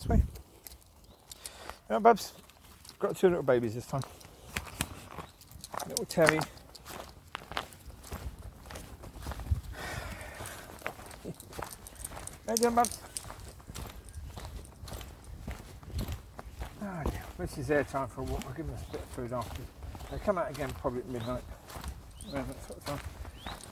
this way. Now, Babs, got 2 little babies this time. Little Teri. How you doing, Babs? Oh, yeah. This is their time for a walk. I'll give them a bit of food after. They come out again probably at midnight. Around that sort of time.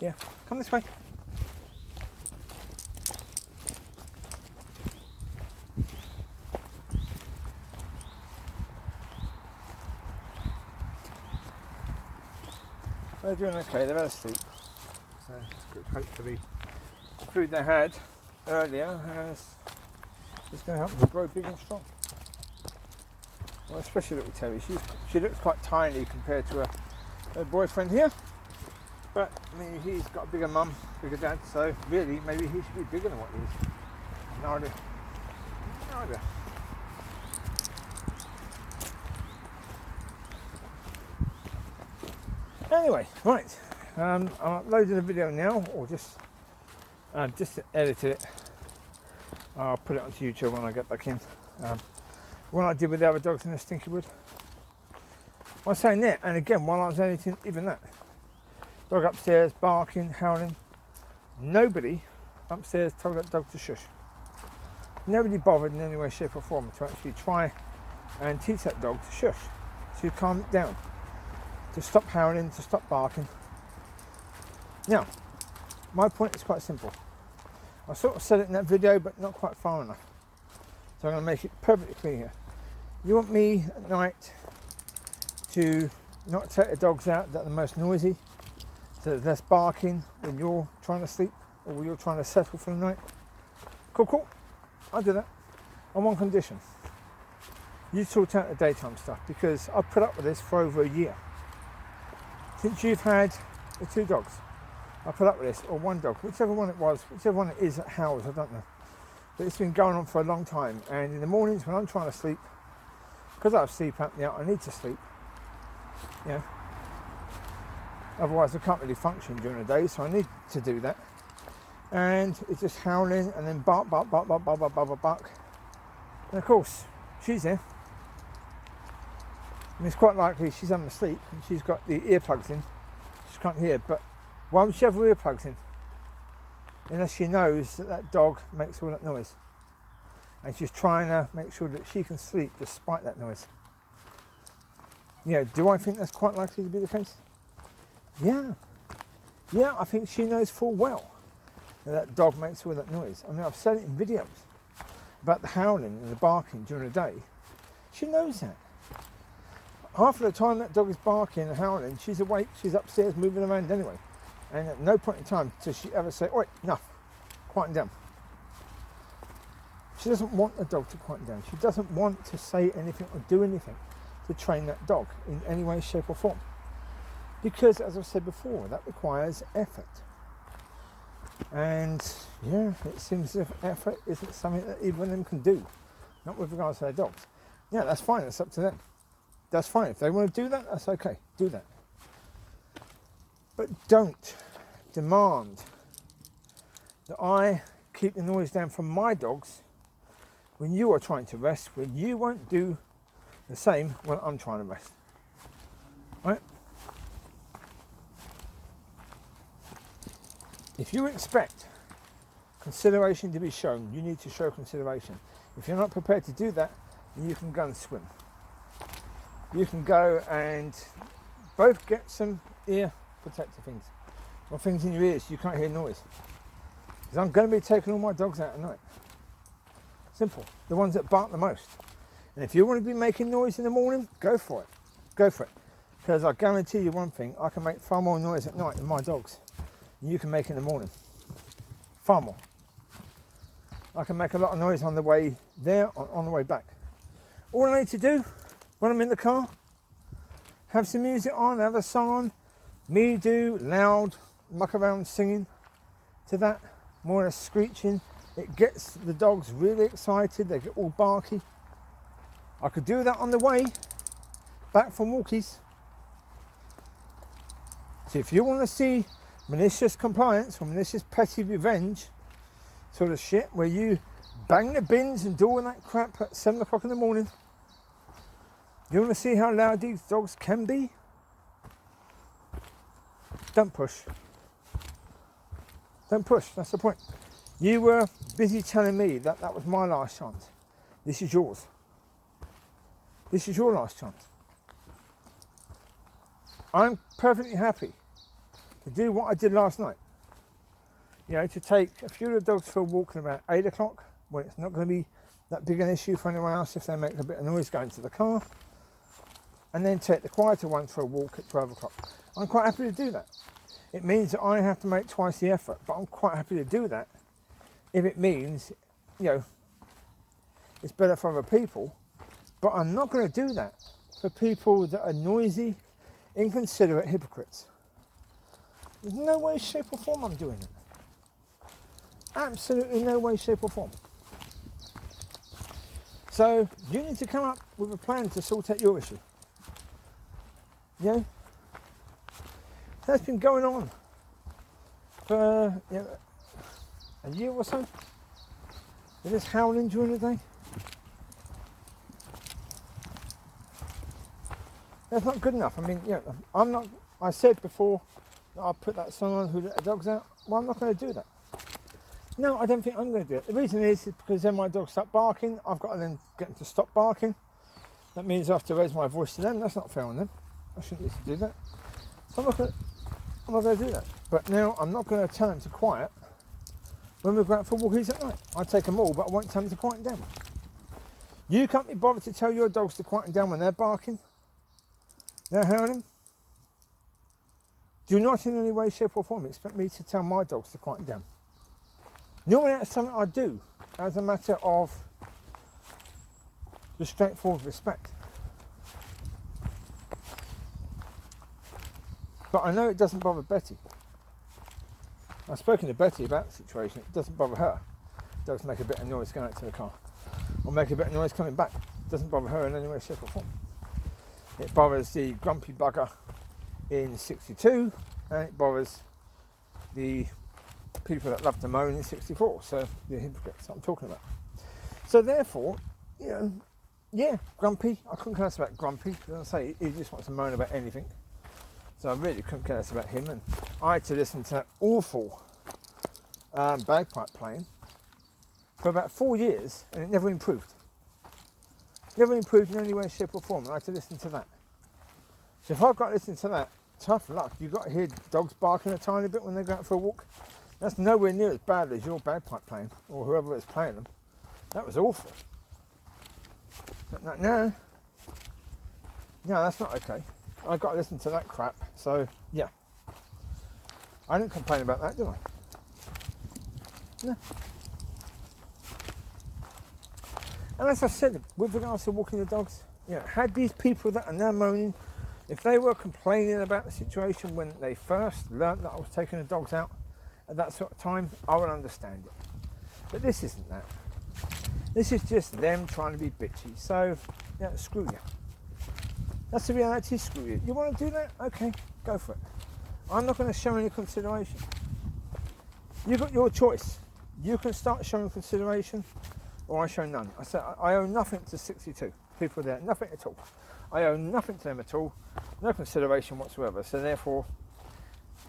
Yeah, come this way. They're doing okay, they're asleep. So hopefully the food they had earlier is going to help them grow big and strong. Well, especially little Teri. She looks quite tiny compared to her boyfriend here. But I mean, he's got a bigger mum, bigger dad, so really maybe he should be bigger than what he is. No idea. No idea. Anyway, right. I'm uploading the video now, or just edited it. I'll put it onto YouTube when I get back in. What I did with the other dogs in the stinky wood. I was saying that, and again, while I was editing, even that. Dog upstairs, barking, howling. Nobody upstairs told that dog to shush. Nobody bothered in any way, shape or form to actually try and teach that dog to shush, to calm it down, to stop howling, to stop barking. Now, my point is quite simple. I sort of said it in that video, but not quite far enough. So I'm going to make it perfectly clear here. You want me at night to not take the dogs out that are the most noisy, so there's less barking when you're trying to sleep or when you're trying to settle for the night? Cool. I'll do that on one condition. You sort out the daytime stuff, because I've put up with this for over a year. Since you've had the 2 dogs, I put up with this, or 1 dog, whichever one it was, whichever one it is that howls, I don't know. But it's been going on for a long time, and in the mornings when I'm trying to sleep, because I have sleep apnea, I need to sleep, you know. Otherwise I can't really function during the day, so I need to do that. And it's just howling, and then bark. And of course, she's there. And it's quite likely she's having a sleep, and she's got the earplugs in. She can't hear, but why would she have her earplugs in? Unless she knows that that dog makes all that noise. And she's trying to make sure that she can sleep despite that noise. Do I think that's quite likely to be the case? Yeah, I think she knows full well that dog makes all that noise. I mean, I've said it in videos about the howling and the barking during the day. She knows that. Half of the time that dog is barking and howling, she's awake, she's upstairs moving around anyway. And at no point in time does she ever say, "Oi, enough, quieten down." She doesn't want the dog to quieten down. She doesn't want to say anything or do anything to train that dog in any way, shape or form. Because, as I've said before, that requires effort. And yeah, it seems as if effort isn't something that either of them can do. Not with regards to their dogs. Yeah, that's fine, it's up to them. That's fine. If they want to do that, that's okay. Do that. But don't demand that I keep the noise down from my dogs when you are trying to rest, when you won't do the same when I'm trying to rest. Right? If you expect consideration to be shown, you need to show consideration. If you're not prepared to do that, then you can go and swim. You can go and both get some ear protector things, or things in your ears so you can't hear noise. Because I'm going to be taking all my dogs out at night. Simple. The ones that bark the most. And if you want to be making noise in the morning, go for it. Go for it. Because I guarantee you one thing, I can make far more noise at night than my dogs than you can make in the morning. Far more. I can make a lot of noise on the way there, on the way back. All I need to do when I'm in the car, have some music on, have a song on, me do loud, muck around singing to that, more or less screeching. It gets the dogs really excited, they get all barky. I could do that on the way back from walkies. So if you want to see malicious compliance or malicious petty revenge sort of shit, where you bang the bins and do all that crap at 7 o'clock in the morning. You want to see how loud these dogs can be? Don't push. Don't push, that's the point. You were busy telling me that that was my last chance. This is yours. This is your last chance. I'm perfectly happy to do what I did last night. You know, to take a few of the dogs for a walk at about 8 o'clock, when it's not going to be that big an issue for anyone else if they make a bit of noise going to the car. And then take the quieter one for a walk at 12 o'clock. I'm quite happy to do that. It means that I have to make twice the effort, but I'm quite happy to do that if it means, you know, it's better for other people. But I'm not going to do that for people that are noisy, inconsiderate hypocrites. There's no way, shape or form I'm doing it. Absolutely no way, shape or form. So you need to come up with a plan to sort out your issue. You know? That's been going on for a year or so. They're just howling during the day. That's not good enough. I mean, I'm not. I said before that I'll put that song on, Who Let the Dogs Out. Well, I'm not going to do that. No, I don't think I'm going to do it. The reason is because then my dogs start barking. I've got to then get them to stop barking. That means I have to raise my voice to them. That's not fair on them. I shouldn't need to do that. So I'm not going to do that. But now I'm not going to tell them to quiet when we go out for walkies at night. I take them all, but I won't tell them to quieten down. You can't be bothered to tell your dogs to quieten down when they're barking. They're howling. Do not in any way, shape or form expect me to tell my dogs to quieten down. Normally that's something I do as a matter of the straightforward respect. But I know it doesn't bother Betty. I've spoken to Betty about the situation. It doesn't bother her. Dogs make a bit of noise going out to the car. Or make a bit of noise coming back. It doesn't bother her in any way, shape or form. It bothers the grumpy bugger in 62, and it bothers the people that love to moan in 64, so the hypocrites I'm talking about. So therefore, grumpy. I couldn't care less about grumpy, because I say he just wants to moan about anything. So I really couldn't care less about him, and I had to listen to that awful bagpipe playing for about 4 years, and it never improved. Never improved in any way, shape or form, and I had to listen to that. So if I've got to listen to that, tough luck. You've got to hear dogs barking a tiny bit when they go out for a walk. That's nowhere near as bad as your bagpipe playing, or whoever is playing them. That was awful. No, that's not okay. I've got to listen to that crap, so yeah. I didn't complain about that, did I? No. And as I said, with regards to walking the dogs, had these people that are now moaning, if they were complaining about the situation when they first learnt that I was taking the dogs out at that sort of time, I would understand it. But this isn't that. This is just them trying to be bitchy. So, screw you. That's the reality, screw you. You want to do that? Okay, go for it. I'm not going to show any consideration. You've got your choice. You can start showing consideration, or I show none. I said I owe nothing to 62 people there, nothing at all. I owe nothing to them at all, no consideration whatsoever. So therefore,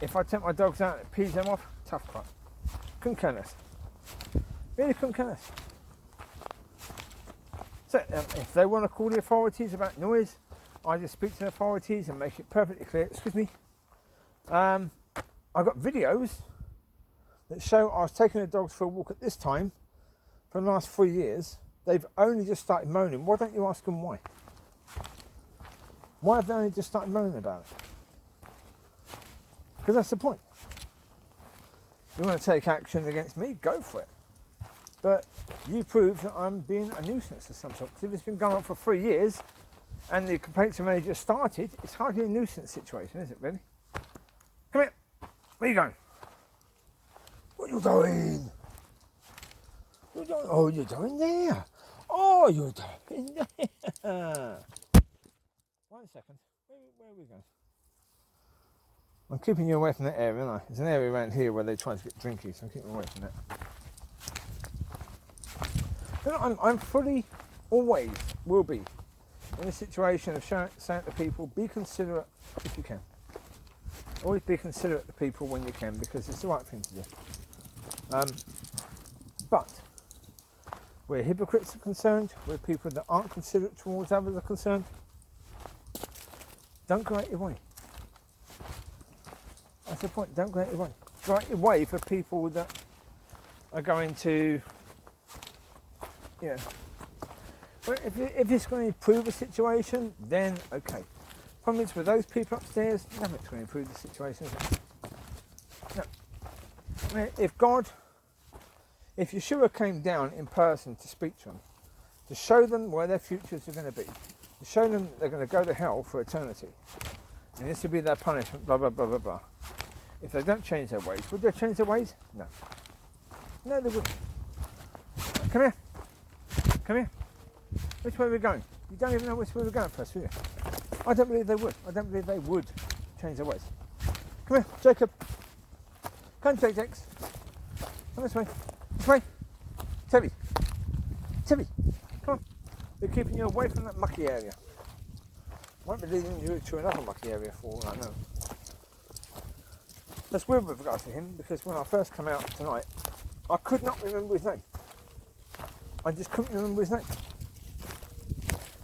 if I take my dogs out and it pees them off, tough crap. Couldn't care less. Really couldn't care less. So if they want to call the authorities about noise, I just speak to the authorities and make it perfectly clear. Excuse me. I've got videos that show I was taking the dogs for a walk at this time for the last 3 years. They've only just started moaning. Why don't you ask them why? Why have they only just started moaning about it? Because that's the point. You want to take action against me? Go for it. But you prove that I'm being a nuisance of some sort. Because if it's been going on for 3 years and the complaints have only just started, it's hardly a nuisance situation, is it really? Come here. Where are you going? What are you doing? Oh, you're doing there. Oh, you're doing there. 1 second. Where are we going? I'm keeping you away from that area, aren't I? There's an area around here where they try to get drinky, so I'm keeping away from that. I'm fully, always will be, in a situation of saying to people, be considerate if you can. Always be considerate to people when you can, because it's the right thing to do. But where hypocrites are concerned, where people that aren't considerate towards others are concerned, don't go out your way. That's the point, don't go out your way. Go out your way for people that are going to, yeah. Well, if it's going to improve a situation, then okay. Problem is, with those people upstairs, nothing's going to improve the situation. No. I mean, if Yeshua came down in person to speak to them, to show them where their futures are going to be, to show them they're going to go to hell for eternity, and this will be their punishment, blah, blah, blah, blah, blah. If they don't change their ways, would they change their ways? No. No, they wouldn't. Come here. Come here. Which way are we going? You don't even know which way we're going first, do you? I don't believe they would. I don't believe they would change their ways. Come here, Jacob. Come, JX. Come this way. This way. Teri. Teri. Come on. They're keeping you away from that mucky area. Might be leading you to another mucky area for all I know. That's weird with regards to him, because when I first came out tonight, I could not remember his name. I just couldn't remember his name.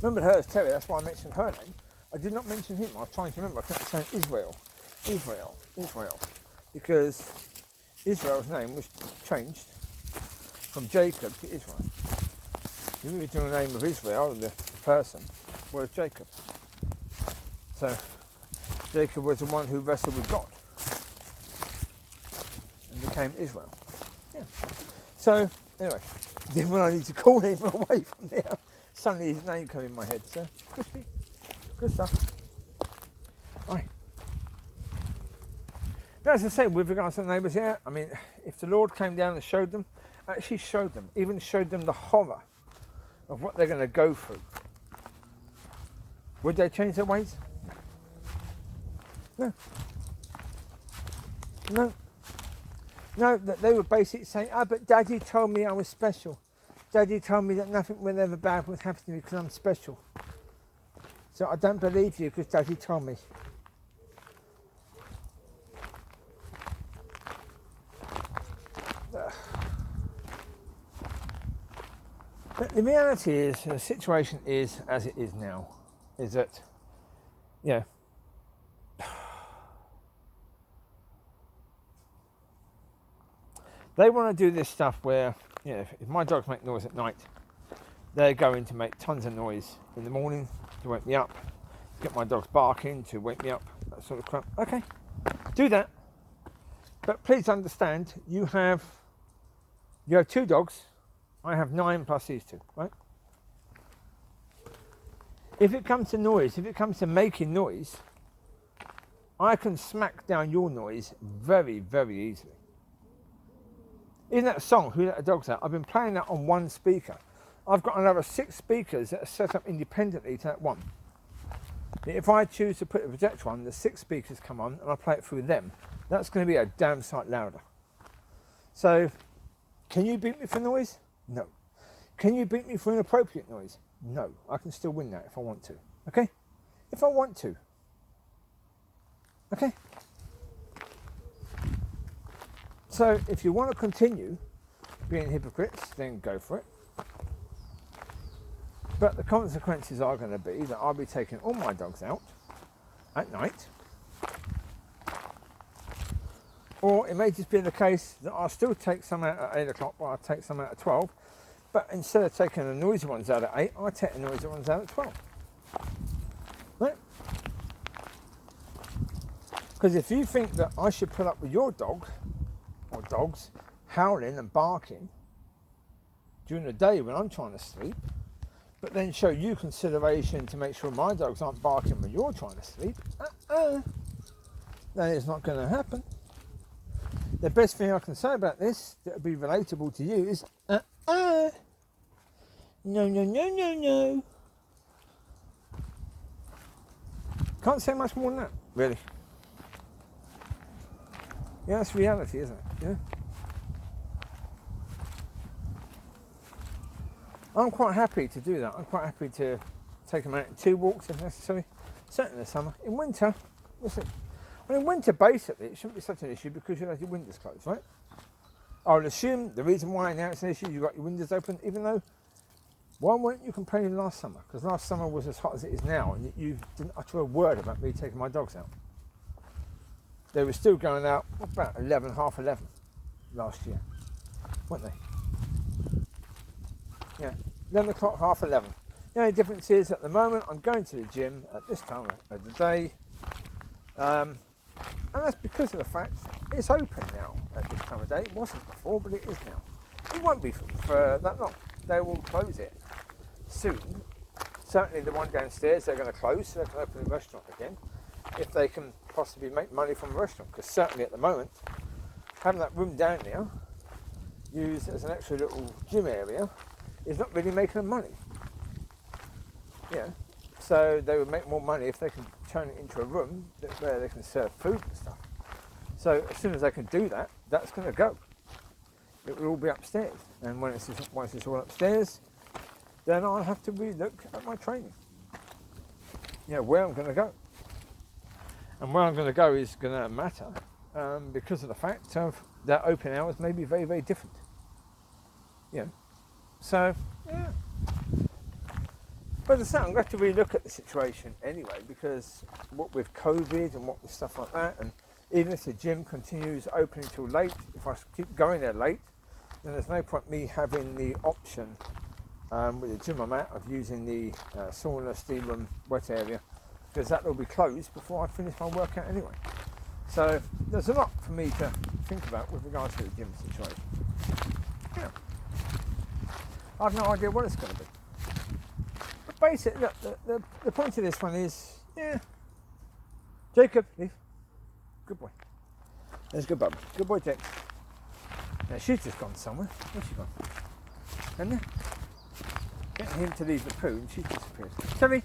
Remembered her as Teri, that's why I mentioned her name. I did not mention him. I was trying to remember. I kept saying Israel. Because Israel's name was changed from Jacob to Israel. The original name of Israel, the person, was Jacob. So Jacob was the one who wrestled with God and became Israel. Yeah. So anyway, then when I need to call him away from there, suddenly his name came in my head. So good stuff. Right. Now, as I say, with regards to the neighbours, yeah, I mean, if the Lord came down and showed them, actually showed them, even showed them the horror of what they're going to go through, would they change their ways? No. No. No, that they were basically saying, but Daddy told me I was special. Daddy told me that nothing will ever bad would happen to me because I'm special. So I don't believe you because Daddy told me. But the reality is, the situation is as it is now, is that, yeah, they want to do this stuff where, you know, if my dogs make noise at night, they're going to make tons of noise in the morning to wake me up, get my dogs barking to wake me up, that sort of crap. Okay, do that. But please understand, you have 2 dogs. I have 9 plus these 2, right? If it comes to noise, if it comes to making noise, I can smack down your noise very, very easily. Isn't that song, Who Let the Dogs Out? I've been playing that on 1 speaker. I've got another 6 speakers that are set up independently to that one. If I choose to put a projector on, the 6 speakers come on and I play it through them. That's going to be a damn sight louder. So, can you beat me for noise? No. Can you beat me for inappropriate noise? No. I can still win that if I want to. Okay? If I want to. Okay? So, if you want to continue being hypocrites, then go for it. But the consequences are going to be that I'll be taking all my dogs out at night. Or it may just be the case that I'll still take some out at 8 o'clock, but I'll take some out at 12. But instead of taking the noisy ones out at 8, I'll take the noisy ones out at 12. Right? Because if you think that I should put up with your dog, or dogs, howling and barking during the day when I'm trying to sleep, but then show you consideration to make sure my dogs aren't barking when you're trying to sleep, then it's not going to happen. The best thing I can say about this that would be relatable to you is no. Can't say much more than that, really. Yeah, that's reality, isn't it? Yeah. I'm quite happy to do that. I'm quite happy to take them out in 2 walks if necessary, certainly in the summer. In winter, listen, well, in winter basically it shouldn't be such an issue because you'll have your windows closed, right? I would assume the reason why now it's an issue, you've got your windows open, even though, why weren't you complaining last summer? Because last summer was as hot as it is now, and you didn't utter a word about me taking my dogs out. They were still going out about 11, half 11 last year, weren't they? Yeah, 11 o'clock, half 11. The only difference is at the moment I'm going to the gym at this time of the day, and that's because of the fact it's open now at this time of day. It wasn't before, but it is now. It won't be for that long. They will close it soon. Certainly the one downstairs they're going to close, so they can open the restaurant again if they can possibly make money from the restaurant, because certainly at the moment having that room down there used as an extra little gym area is not really making them money. Yeah, so they would make more money if they can turn it into a room where they can serve food and stuff. So as soon as they can do that, that's going to go. It will all be upstairs, and once it's all upstairs, then I'll have to relook at my training. Yeah, where I'm going to go. And where I'm going to go is going to matter because of the fact of that open hours may be very, very different. Yeah. So, yeah. But as I say, I'm going to have to relook at the situation anyway, because what with COVID and what with stuff like that, and even if the gym continues open until late, if I keep going there late, then there's no point me having the option with the gym I'm at of using the sauna, steam room, wet area, because that will be closed before I finish my workout anyway. So there's a lot for me to think about with regards to the gym situation. Yeah. I've no idea what it's going to be. But basically, look, the point of this one is, yeah, Jacob, leave. Good boy. There's good bub. Good boy, Jake. Now she's just gone somewhere. Where's she gone? Isn't there? Getting him to leave the poo and she's disappeared. Teri,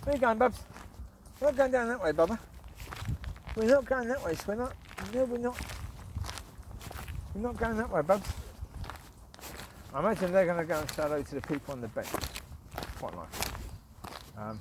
where are you going, Bubs? We're not going down that way, Bubba. We're not going that way, sweetheart. No, we're not. We're not going that way, Bubs. I imagine they're going to go and say hello to the people on the bench. Quite likely.